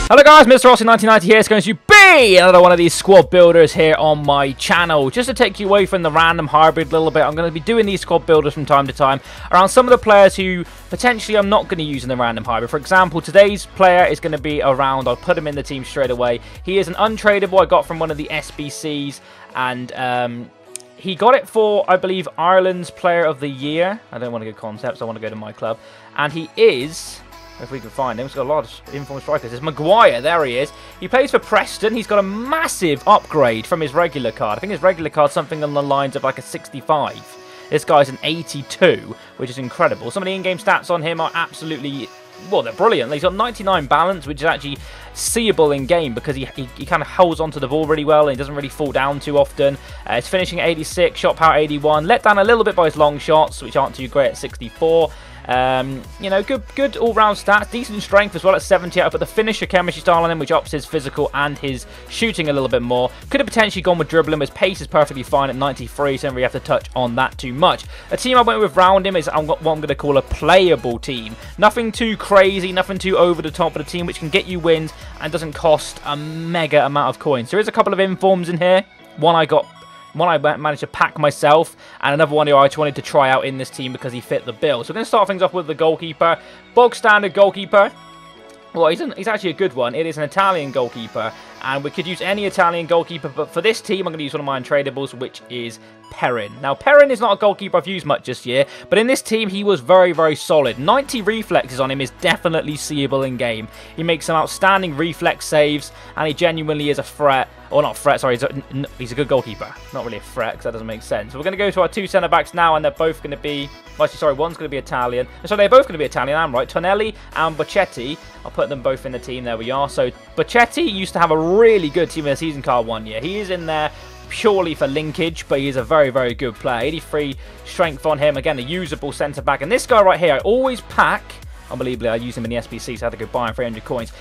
Hello guys, Mr. Aussie1990 here. It's going to be another one of these squad builders here on my channel. Just to take you away from the random hybrid a little bit, I'm going to be doing these squad builders from time to time around some of the players who potentially I'm not going to use in the random hybrid. For example, today's player is going to be around. I'll put him in the team straight away. He is an untradeable I got from one of the SBCs, and he got it for, I believe, Ireland's Player of the Year. I don't want to go concepts, I want to go to my club. And he is, if we can find him, he's got a lot of informed strikers. It's Maguire, there he is. He plays for Preston. He's got a massive upgrade from his regular card. I think his regular card's something on the lines of like a 65. This guy's an 82, which is incredible. Some of the in-game stats on him are absolutely, well, they're brilliant. He's got 99 balance, which is actually seeable in game because he kind of holds onto the ball really well and he doesn't really fall down too often. It's finishing at 86, shot power 81, let down a little bit by his long shots, which aren't too great at 64. You know, good all-round stats, decent strength as well at 78. I put the finisher chemistry style on him, which ups his physical and his shooting a little bit more. Could have potentially gone with dribbling, but his pace is perfectly fine at 93, so don't really have to touch on that too much. A team I went with round him is what I'm going to call a playable team. Nothing too crazy, nothing too over the top, but a team which can get you wins and doesn't cost a mega amount of coins. There is a couple of informs in here. One I managed to pack myself, and another one who I just wanted to try out in this team because he fit the bill. So we're going to start things off with the goalkeeper. Bog standard goalkeeper. Well, he's actually a good one. It is an Italian goalkeeper, and we could use any Italian goalkeeper, but for this team, I'm going to use one of my untradables, which is Perrin. Now, Perrin is not a goalkeeper I've used much this year, but in this team, he was very, very solid. 90 reflexes on him is definitely seeable in game. He makes some outstanding reflex saves, and he genuinely is a threat. Or not threat, sorry, he's a good goalkeeper. Not really a threat, because that doesn't make sense. So we're going to go to our two centre-backs now, and they're both going to be... Well, actually, sorry, one's going to be Italian. So they're both going to be Italian, I'm right. Tonelli and Bocchetti. I'll put them both in the team. There we are. So Bocchetti used to have a really good team in the season card one year. He is in there purely for linkage, but he is a very, very good player. 83 strength on him. Again, a usable centre-back. And this guy right here, I always pack... Unbelievably, I use him in the SBC, so I had to go buy him 300 coins.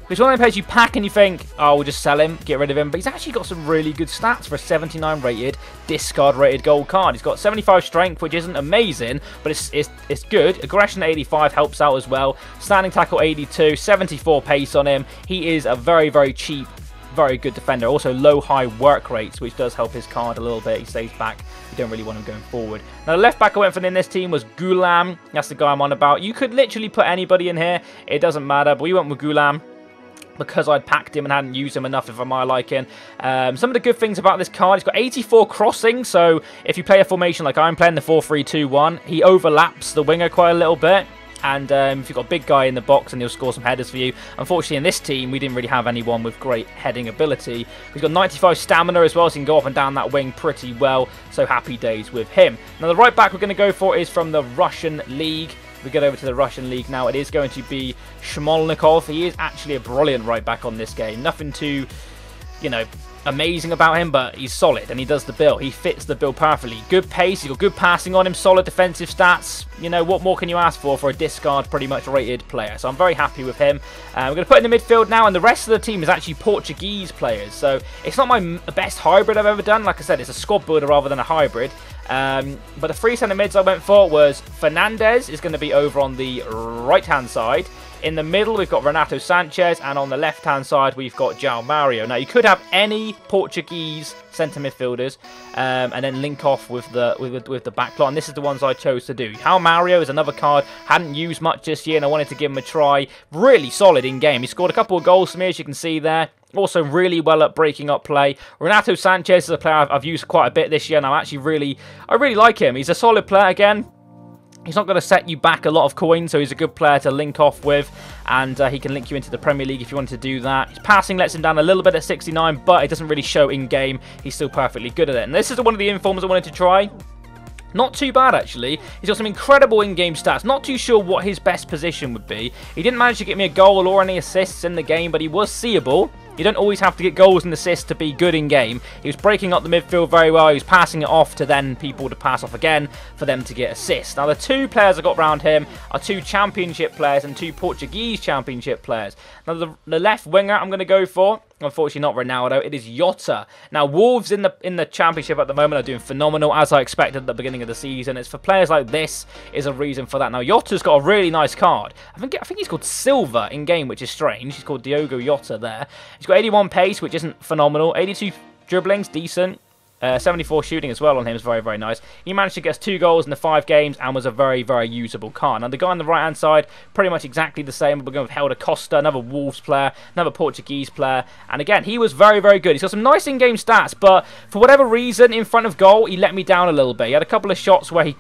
It's one of the players you pack and you think, oh, we'll just sell him, get rid of him. But he's actually got some really good stats for a 79 rated, discard rated gold card. He's got 75 strength, which isn't amazing, but it's good. Aggression 85 helps out as well. Standing tackle 82, 74 pace on him. He is a very, very cheap, very good defender. Also low high work rates, which does help his card a little bit. He stays back. You don't really want him going forward. Now the left back I went for in this team was Gulam. That's the guy I'm on about. You could literally put anybody in here. It doesn't matter, but we went with Gulam because I'd packed him and hadn't used him enough, if I'm my liking. Some of the good things about this card, he's got 84 crossing, so if you play a formation like I'm playing, the 4-3-2-1, he overlaps the winger quite a little bit. And if you've got a big guy in the box, and he'll score some headers for you. Unfortunately, in this team, we didn't really have anyone with great heading ability. He's got 95 stamina as well, so he can go up and down that wing pretty well. So happy days with him. Now, the right back we're going to go for is from the Russian League. We get over to the Russian League now. It is going to be Shmolnikov. He is actually a brilliant right back on this game. Nothing too, you know, amazing about him, but he's solid and he does the bill. He fits the bill perfectly. Good pace, he's got good passing on him, solid defensive stats. You know, what more can you ask for a discard pretty much rated player? So I'm very happy with him. We're going to put in the midfield now, and the rest of the team is actually Portuguese players. So it's not my best hybrid I've ever done. Like I said, it's a squad builder rather than a hybrid. But the three centre mids I went for was Fernandez is going to be over on the right-hand side. In the middle, we've got Renato Sanchez, and on the left-hand side, we've got João Mario. Now, you could have any Portuguese centre midfielders, and then link off with the back line. This is the ones I chose to do. João Mario is another card hadn't used much this year, and I wanted to give him a try. Really solid in game. He scored a couple of goals for me, as you can see there. Also really well at breaking up play. Renato Sanchez is a player I've used quite a bit this year, and I really like him. He's a solid player again. He's not going to set you back a lot of coins, so he's a good player to link off with, and he can link you into the Premier League if you wanted to do that. His passing lets him down a little bit at 69, but it doesn't really show in-game. He's still perfectly good at it. And this is one of the informs I wanted to try. Not too bad, actually. He's got some incredible in-game stats. Not too sure what his best position would be. He didn't manage to get me a goal or any assists in the game, but he was seeable. You don't always have to get goals and assists to be good in game. He was breaking up the midfield very well. He was passing it off to then people to pass off again for them to get assists. Now, the two players I got around him are two Championship players and two Portuguese Championship players. Now, the left winger I'm going to go for Unfortunately, not Ronaldo. It is Jota. Now, Wolves in the championship at the moment are doing phenomenal, as I expected at the beginning of the season. It's for players like this is a reason for that. Now, Jota's got a really nice card. I think he's called Silver in game, which is strange. He's called Diogo Jota there. He's got 81 pace, which isn't phenomenal. 82 dribblings, decent. 74 shooting as well on him is very, very nice. He managed to get 2 goals in the 5 games and was a very, very usable card. Now, the guy on the right-hand side, pretty much exactly the same. We're going with Helder Costa, another Wolves player, another Portuguese player. And again, he was very, very good. He's got some nice in-game stats, but for whatever reason, in front of goal, he let me down a little bit. He had a couple of shots where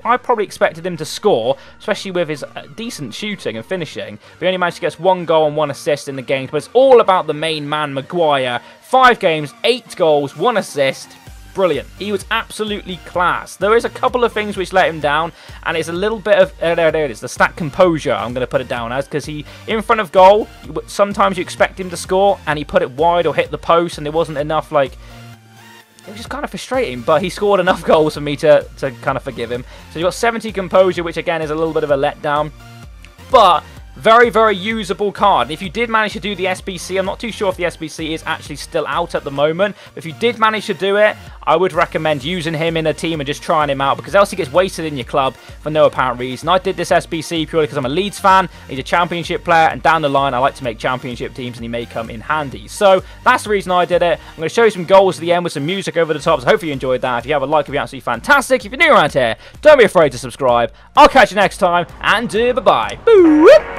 I probably expected him to score, especially with his decent shooting and finishing. But he only managed to get 1 goal and 1 assist in the game. But it's all about the main man, Maguire. 5 games, 8 goals, 1 assist. Brilliant. He was absolutely class. There is a couple of things which let him down, and it's a little bit of... there it is. The stat composure, I'm going to put it down as, because he, in front of goal, sometimes you expect him to score, and he put it wide or hit the post, and there wasn't enough, like... It was just kind of frustrating, but he scored enough goals for me to kind of forgive him. So you've got 70 composure, which again is a little bit of a letdown. But very, very usable card. And if you did manage to do the SBC, I'm not too sure if the SBC is actually still out at the moment. But if you did manage to do it, I would recommend using him in a team and just trying him out, because else he gets wasted in your club for no apparent reason. I did this SBC purely because I'm a Leeds fan. He's a championship player, and down the line I like to make championship teams, and he may come in handy. So that's the reason I did it. I'm going to show you some goals at the end with some music over the top, so hopefully you enjoyed that. If you have a like, it'd be absolutely fantastic. If you're new around here, don't be afraid to subscribe. I'll catch you next time, and bye-bye.